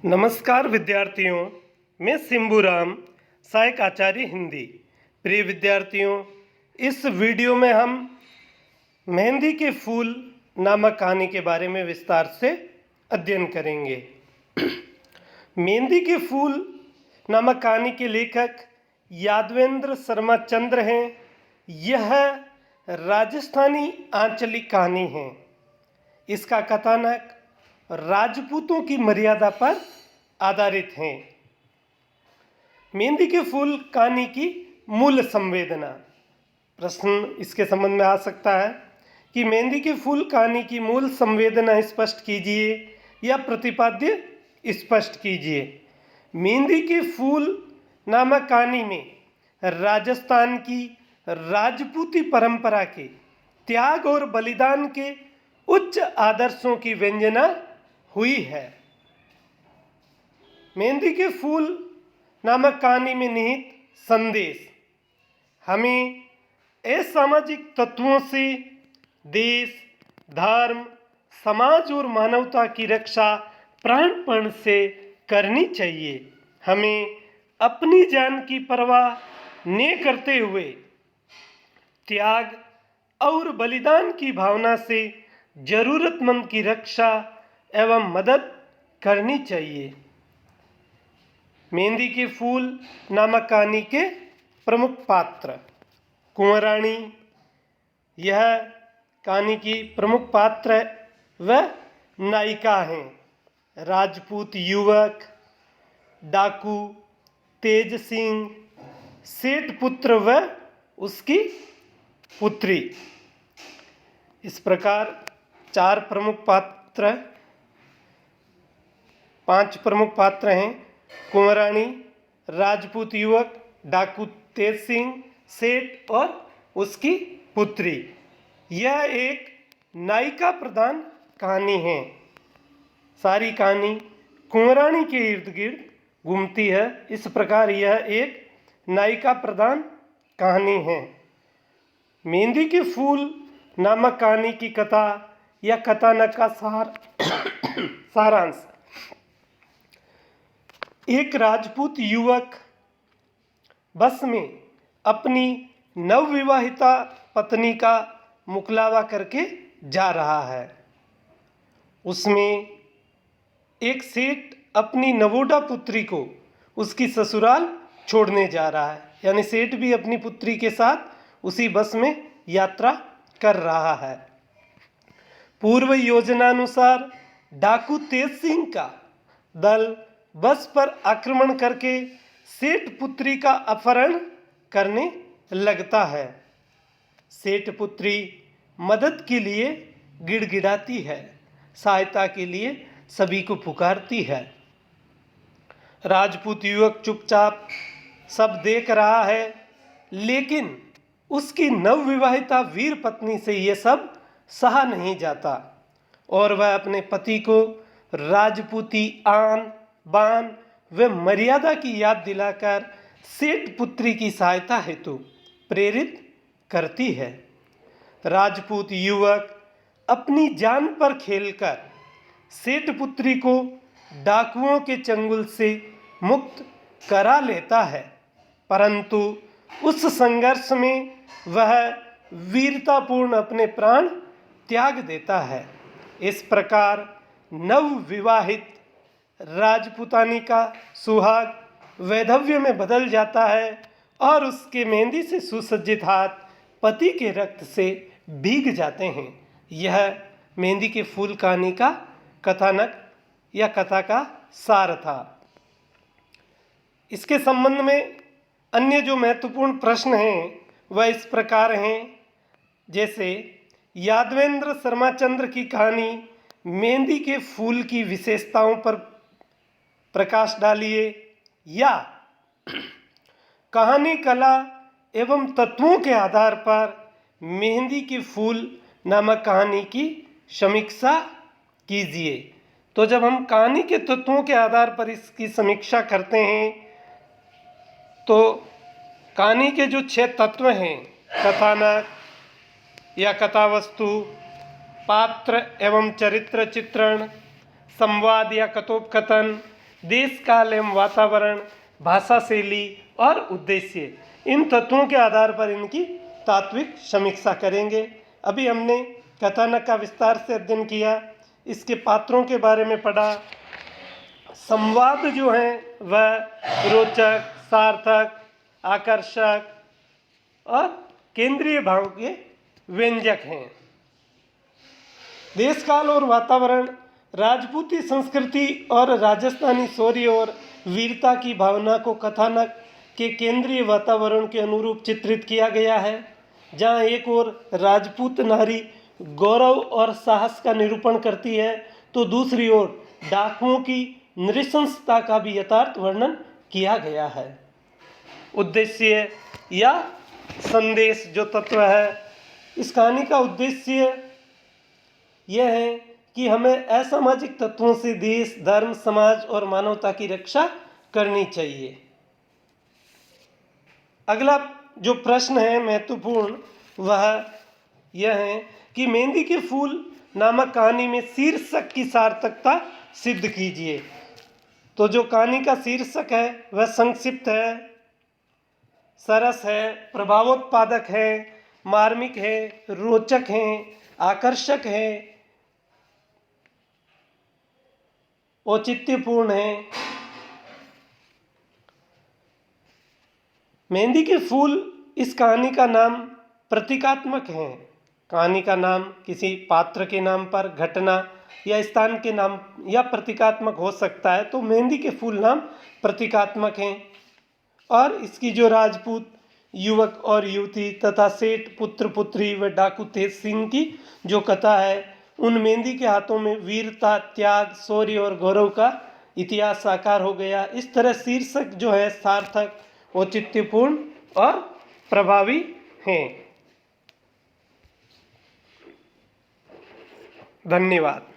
नमस्कार विद्यार्थियों, मैं सिंबूराम, सहायक आचार्य हिंदी। प्रिय विद्यार्थियों, इस वीडियो में हम मेहंदी के फूल नामक कहानी के बारे में विस्तार से अध्ययन करेंगे। मेहंदी के फूल नामक कहानी के लेखक यादवेंद्र शर्मा चंद्र हैं। यह राजस्थानी आंचलिक कहानी है। इसका कथानक राजपूतों की मर्यादा पर आधारित है। मेहंदी के फूल कहानी की मूल संवेदना। प्रश्न इसके संबंध में आ सकता है कि मेहंदी के फूल कहानी की मूल संवेदना स्पष्ट कीजिए या प्रतिपाद्य स्पष्ट कीजिए। मेहंदी के फूल नामक कहानी में राजस्थान की राजपूती परंपरा के त्याग और बलिदान के उच्च आदर्शों की व्यंजना हुई है। मेहंदी के फूल नामक कहानी में निहित संदेश हमें असामाजिक तत्वों से देश, धर्म, समाज और मानवता की रक्षा प्राणपण से करनी चाहिए। हमें अपनी जान की परवाह न करते हुए त्याग और बलिदान की भावना से जरूरतमंद की रक्षा एवं मदद करनी चाहिए। मेहंदी के फूल नामक कहानी के प्रमुख पात्र। कुंवर रानी यह कहानी की प्रमुख पात्र व नायिका हैं। राजपूत युवक, डाकू तेज सिंह, सेठ पुत्र व उसकी पुत्री। इस प्रकार पांच प्रमुख पात्र हैं। कुंवर रानी, राजपूत युवक, डाकू तेज सिंह, सेठ और उसकी पुत्री। यह एक नायिका प्रधान कहानी है। सारी कहानी कुंवर रानी के इर्द गिर्द घूमती है। इस प्रकार यह एक नायिका प्रधान कहानी है। मेहंदी के फूल नामक कहानी की कथा या कथानक का सारांश। एक राजपूत युवक बस में अपनी नवविवाहिता पत्नी का मुकलावा करके जा रहा है। उसमें एक सेठ अपनी नवोढा पुत्री को उसकी ससुराल छोड़ने जा रहा है। यानी सेठ भी अपनी पुत्री के साथ उसी बस में यात्रा कर रहा है। पूर्व योजनानुसार डाकू तेज सिंह का दल बस पर आक्रमण करके सेठ पुत्री का अपहरण करने लगता है। सेठ पुत्री मदद के लिए गिड़गिड़ाती है, सहायता के लिए सभी को पुकारती है। राजपूत युवक चुपचाप सब देख रहा है, लेकिन उसकी नवविवाहिता वीर पत्नी से यह सब सहा नहीं जाता और वह अपने पति को राजपूती आन बान व मर्यादा की याद दिलाकर सेठ पुत्री की सहायता हेतु प्रेरित करती है। राजपूत युवक अपनी जान पर खेलकर सेठ पुत्री को डाकुओं के चंगुल से मुक्त करा लेता है, परंतु उस संघर्ष में वह वीरतापूर्ण अपने प्राण त्याग देता है। इस प्रकार नवविवाहित राजपूतानी का सुहाग वैधव्य में बदल जाता है और उसके मेहंदी से सुसज्जित हाथ पति के रक्त से भीग जाते हैं। यह मेहंदी के फूल कहानी का कथानक या कथा का सार था। इसके संबंध में अन्य जो महत्वपूर्ण प्रश्न हैं वह इस प्रकार हैं। जैसे यादवेंद्र शर्मा चंद्र की कहानी मेहंदी के फूल की विशेषताओं पर प्रकाश डालिए, या कहानी कला एवं तत्वों के आधार पर मेहंदी के फूल नामक कहानी की समीक्षा कीजिए। तो जब हम कहानी के तत्वों के आधार पर इसकी समीक्षा करते हैं तो कहानी के जो 6 तत्व हैं, कथानक या कथावस्तु, पात्र एवं चरित्र चित्रण, संवाद या कथोपकथन, देश काल एवं वातावरण, भाषा शैली और उद्देश्य, इन तत्वों के आधार पर इनकी तात्विक समीक्षा करेंगे। अभी हमने कथानक का विस्तार से अध्ययन किया, इसके पात्रों के बारे में पढ़ा। संवाद जो हैं वह रोचक, सार्थक, आकर्षक और केंद्रीय भाव के व्यंजक हैं। देश काल और वातावरण, राजपूती संस्कृति और राजस्थानी शौर्य और वीरता की भावना को कथानक के केंद्रीय वातावरण के अनुरूप चित्रित किया गया है, जहाँ एक ओर राजपूत नारी गौरव और साहस का निरूपण करती है, तो दूसरी ओर डाकुओं की नृशंसता का भी यथार्थ वर्णन किया गया है। उद्देश्य या संदेश जो तत्व है, इस कहानी का उद्देश्य यह है कि हमें असामाजिक तत्वों से देश, धर्म, समाज और मानवता की रक्षा करनी चाहिए। अगला जो प्रश्न है महत्वपूर्ण, वह यह है कि मेहंदी के फूल नामक कहानी में शीर्षक की सार्थकता सिद्ध कीजिए। तो जो कहानी का शीर्षक है वह संक्षिप्त है, सरस है, प्रभावोत्पादक है, मार्मिक है, रोचक है, आकर्षक है, औचित्यपूर्ण है। मेहंदी के फूल इस कहानी का नाम प्रतीकात्मक है। कहानी का नाम किसी पात्र के नाम पर, घटना या स्थान के नाम या प्रतीकात्मक हो सकता है, तो मेहंदी के फूल नाम प्रतीकात्मक हैं। और इसकी जो राजपूत युवक और युवती तथा सेठ पुत्र पुत्री व डाकू तेज सिंह की जो कथा है, उन मेहंदी के हाथों में वीरता, त्याग, शौर्य और गौरव का इतिहास साकार हो गया। इस तरह शीर्षक जो है सार्थक, औचित्यपूर्ण और प्रभावी हैं। धन्यवाद।